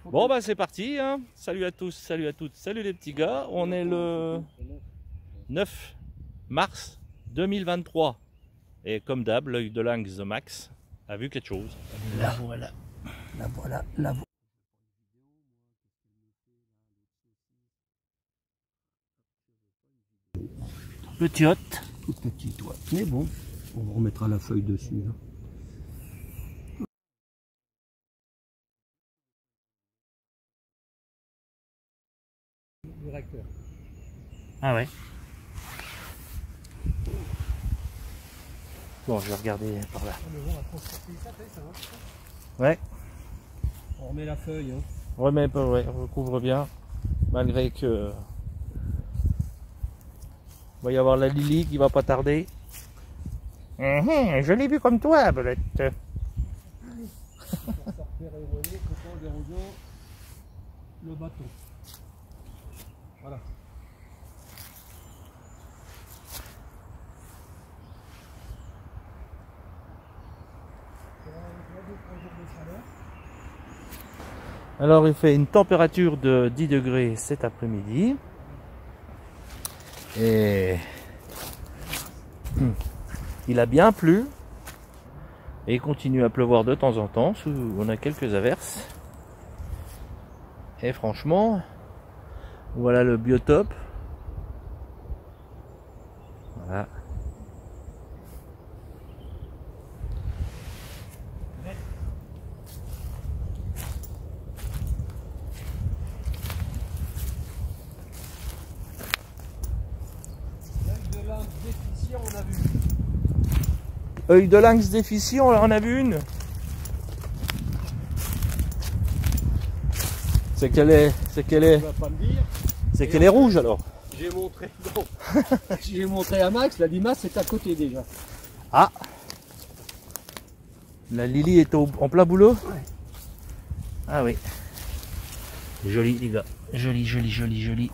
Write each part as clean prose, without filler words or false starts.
Bon bah c'est parti, hein. Salut à tous, salut à toutes, salut les petits gars. On est le 9 mars 2023. Et comme d'hab, l'œil de lynx The Max a vu quelque chose. La voilà, la voilà, la voilà. Petite. Toute petite, ouais. Mais bon, on remettra la feuille dessus. Là. Du réacteur. Ah ouais. Bon, je vais regarder par là. Ah, mais bon, on va transporter ça, ça va. Ouais. On remet la feuille. Hein. Remets pas, ouais, recouvre bien. Malgré que il va y avoir la Lily qui va pas tarder. Je l'ai vu comme toi, Belette. Pour sortir érodé, contrôle d'érosion, le bâton. Voilà. Alors il fait une température de 10 degrés cet après-midi. Et il a bien plu. Et il continue à pleuvoir de temps en temps. On a quelques averses. Et franchement, voilà le biotope. Voilà. Œil de lynx déficient, on en a vu une. C'est qu'elle est rouge alors. J'ai montré, non. J'ai montré à Max, la limace est à côté déjà. Ah, la Lily est en plein boulot. Ouais. Ah oui. Joli les gars, joli, joli, joli, joli.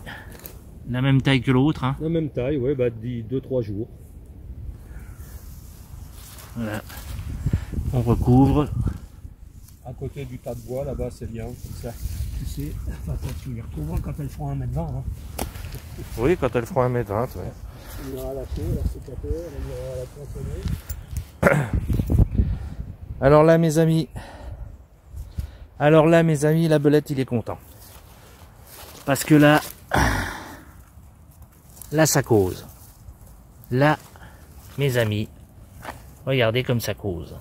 La même taille que l'autre, hein. La même taille, ouais, bah 2-3 jours. Voilà. On recouvre. À côté du tas de bois, là-bas, c'est bien, comme ça. Tu sais, enfin, tu les retrouveras quand elles feront 1m20. Hein. Oui, quand elles feront 1m20, ouais. On ira lâcher, la sécateur, on ira la poinçonner. Alors là, mes amis, la belette, il est content. Parce que là, ça cause. Là, mes amis, regardez comme ça cause.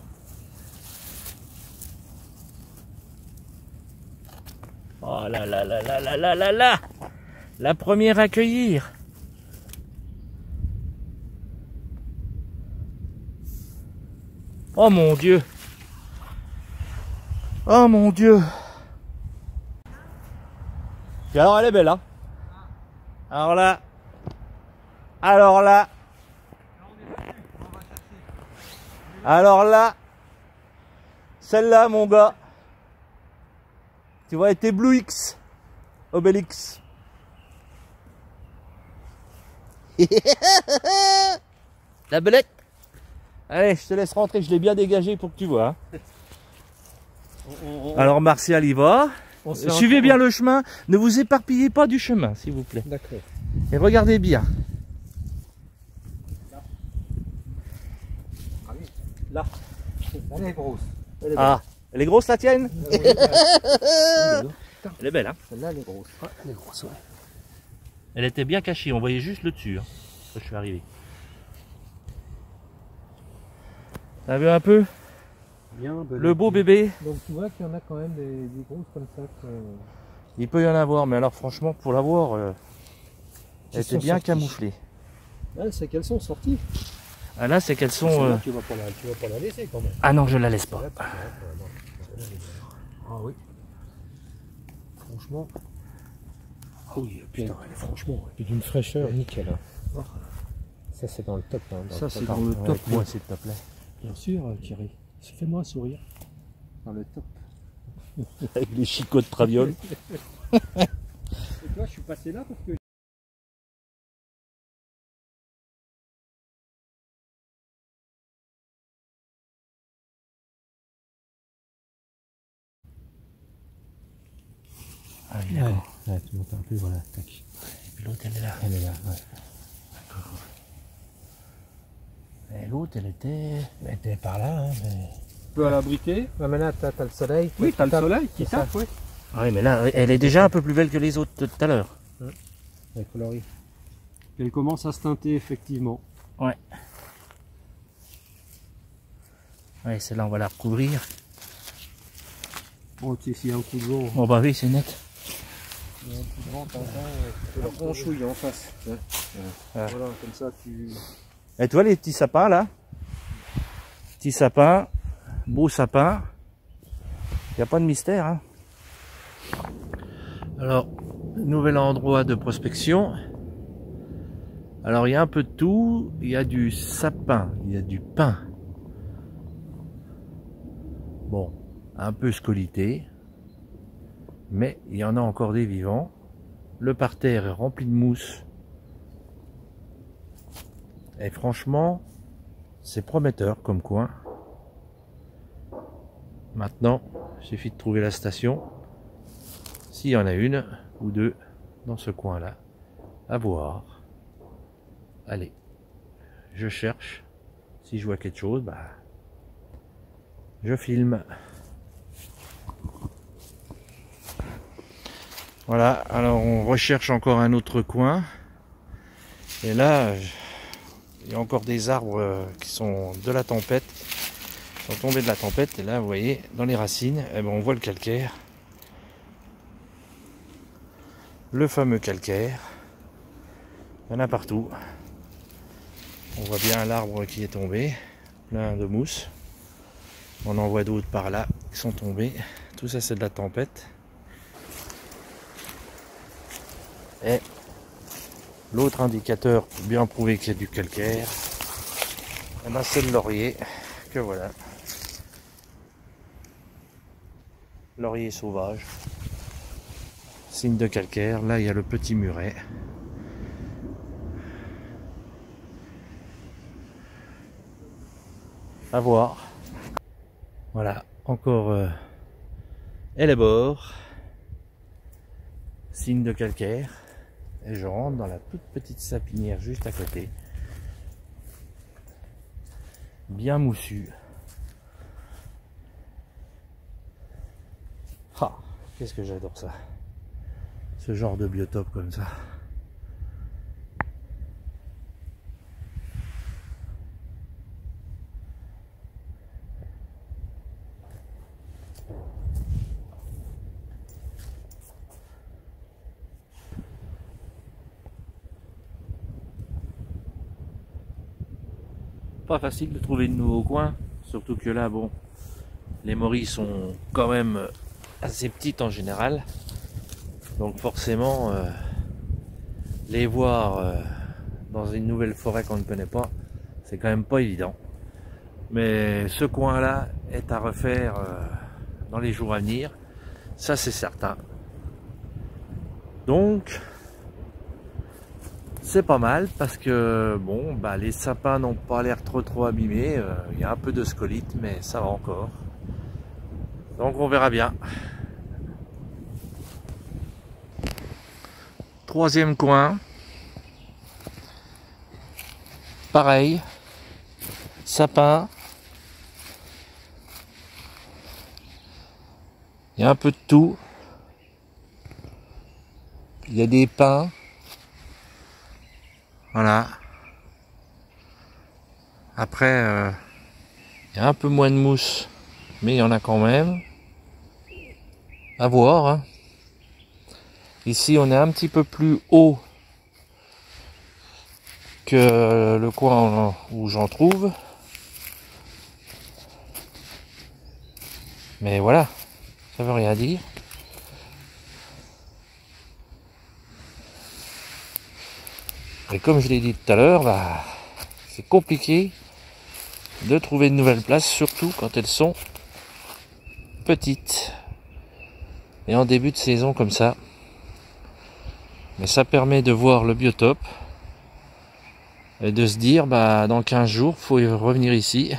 Oh là là là là là là là là! La première à cueillir. Oh mon Dieu! Oh mon Dieu! Et alors elle est belle, hein? Alors là, celle-là, mon gars, tu vas être Blue X, Obélix. La belette. Allez, je te laisse rentrer, je l'ai bien dégagé pour que tu vois. Hein. Alors Martial y va. Suivez bien le chemin, ne vous éparpillez pas du chemin, s'il vous plaît. D'accord. Et regardez bien. Là, elle est grosse. Elle est grosse la tienne? Elle est belle, hein? Celle-là, elle est grosse. Ouais, elle est grosse, ouais. Elle était bien cachée, on voyait juste le dessus, hein, quand je suis arrivé. T'as vu un peu? Bien, le beau bébé? Donc tu vois qu'il y en a quand même des grosses comme ça. Il peut y en avoir, mais alors franchement, pour l'avoir, elle était bien camouflée. Là, c'est qu'elles sont sorties. Ah là, c'est qu'elles sont... Tu vas pas la laisser quand même. Ah non, je la laisse pas. Ah oui. Franchement. Ah oui, putain, elle est franchement. Et d'une fraîcheur nickel. Hein. Ça, c'est dans le top. Hein, ça, c'est dans le top. Moi, s'il te plaît. Bien sûr, Thierry. Fais-moi un sourire. Dans le top. Avec les chicots de traviole. Et toi, je suis passé là parce que... Ah oui, d'accord. Ouais, tu montes un peu, voilà, tac. Et puis l'autre, elle est là. Elle est là, ouais. D'accord. Et l'autre, elle était par là, hein, mais... Un peu à l'abriter. Ouais, mais là, t'as le soleil. Oui, t'as le soleil qui tape, oui. Ah oui, mais là, elle est déjà un peu plus belle que les autres de tout à l'heure. Les coloris. Elle commence à se teinter, effectivement. Ouais. Ouais, celle-là, on va la recouvrir. Bon, tu sais, s'il y a un coup de vent. Oh bah oui, c'est net. Il y a un coup de vent, tu peux la branchouille en face. Voilà, comme ça, tu... Et tu vois les petits sapins, là? Petits sapins, beaux sapins. Il n'y a pas de mystère, hein. Alors, nouvel endroit de prospection. Alors, il y a un peu de tout. Il y a du sapin, il y a du pin. Bon, un peu scolité. Mais il y en a encore des vivants. Le parterre est rempli de mousse. Et franchement, c'est prometteur comme coin. Maintenant, il suffit de trouver la station. S'il y en a une ou deux dans ce coin-là, à voir. Allez, je cherche. Si je vois quelque chose, bah, je filme. Voilà, alors on recherche encore un autre coin. Et là, il y a encore des arbres qui sont de la tempête, qui sont tombés de la tempête. Et là, vous voyez, dans les racines, eh ben, on voit le calcaire. Le fameux calcaire. Il y en a partout. On voit bien l'arbre qui est tombé, plein de mousse. On en voit d'autres par là qui sont tombés. Tout ça, c'est de la tempête. Et l'autre indicateur pour bien prouver qu'il y a du calcaire, eh ben, c'est le laurier que voilà. Laurier sauvage. Signe de calcaire. Là, il y a le petit muret. À voir. Voilà, encore les bords. Signe de calcaire. Et je rentre dans la toute petite sapinière juste à côté. Bien moussu. Ah, qu'est-ce que j'adore ça. Ce genre de biotope comme ça. Pas facile de trouver de nouveaux coins, surtout que là, bon, les morilles sont quand même assez petites en général, donc forcément, les voir dans une nouvelle forêt qu'on ne connaît pas, c'est quand même pas évident. Mais ce coin-là est à refaire dans les jours à venir, ça c'est certain. Donc, c'est pas mal parce que bon, bah, les sapins n'ont pas l'air trop abîmés. Il y a un peu de scolite, mais ça va encore. Donc on verra bien. Troisième coin. Pareil. Sapin. Il y a un peu de tout. Il y a des pins. Voilà. Après, il y a un peu moins de mousse, mais il y en a quand même. À voir. Hein. Ici, on est un petit peu plus haut que le coin où j'en trouve. Mais voilà, ça veut rien dire. Et comme je l'ai dit tout à l'heure, bah, c'est compliqué de trouver de nouvelles places, surtout quand elles sont petites et en début de saison comme ça. Mais ça permet de voir le biotope et de se dire, bah, dans 15 jours, il faut y revenir ici.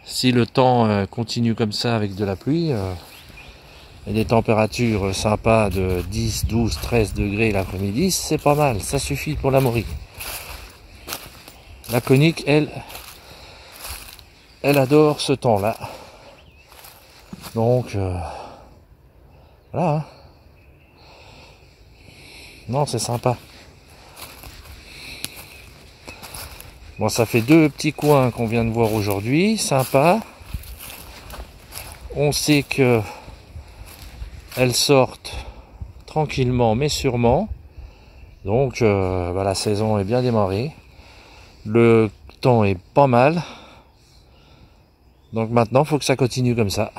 Si le temps continue comme ça avec de la pluie, et des températures sympas de 10, 12, 13 degrés l'après-midi, c'est pas mal, ça suffit pour la morille. La conique, elle adore ce temps-là. Donc, voilà. Non, c'est sympa. Bon, ça fait 2 petits coins qu'on vient de voir aujourd'hui, sympa. On sait que elles sortent tranquillement mais sûrement. Donc la saison est bien démarrée. Le temps est pas mal. Donc maintenant, il faut que ça continue comme ça.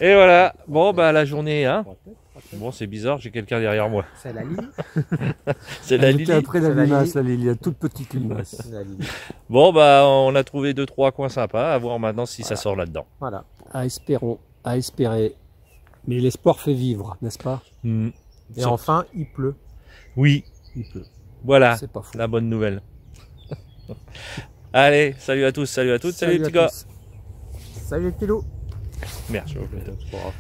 Et voilà. Bon, bah la journée, hein. Bon, c'est bizarre, j'ai quelqu'un derrière moi. C'est la Lily. C'est la Lily. Après la limace, la Lily, la toute petite limace. Bon, bah on a trouvé 2-3 coins sympas. À voir maintenant si ça sort là-dedans. Voilà. À espérer. Mais l'espoir fait vivre, n'est-ce pas? Et enfin, il pleut. Oui. Il pleut. Voilà, C'est pas fou. la bonne nouvelle. Allez, salut à tous, salut à toutes, salut les petits gars. Salut les petits loups. Merde, je vois.